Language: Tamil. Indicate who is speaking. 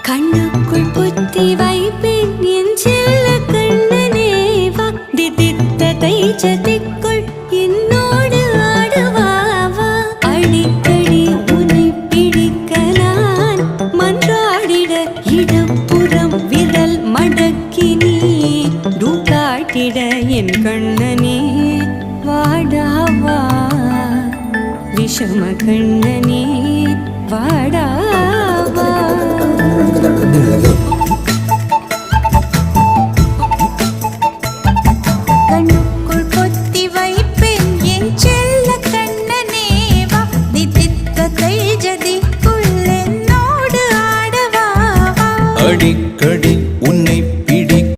Speaker 1: கண்ணுக்குள் புத்தி வைப்பேன் என் செல்ல கண்ணனே வா, திதித்ததை சதிக்குள் என்னோடு ஆடுவாவா. அடிக்கடி உன்னை பிடிக்க நான் மன்றாடிட இடப்புறம் விரல் மடக்கி நீ காட்டிட என் கண்ணனே வாடாவா, விஷம கண்ணனே வாடாவா.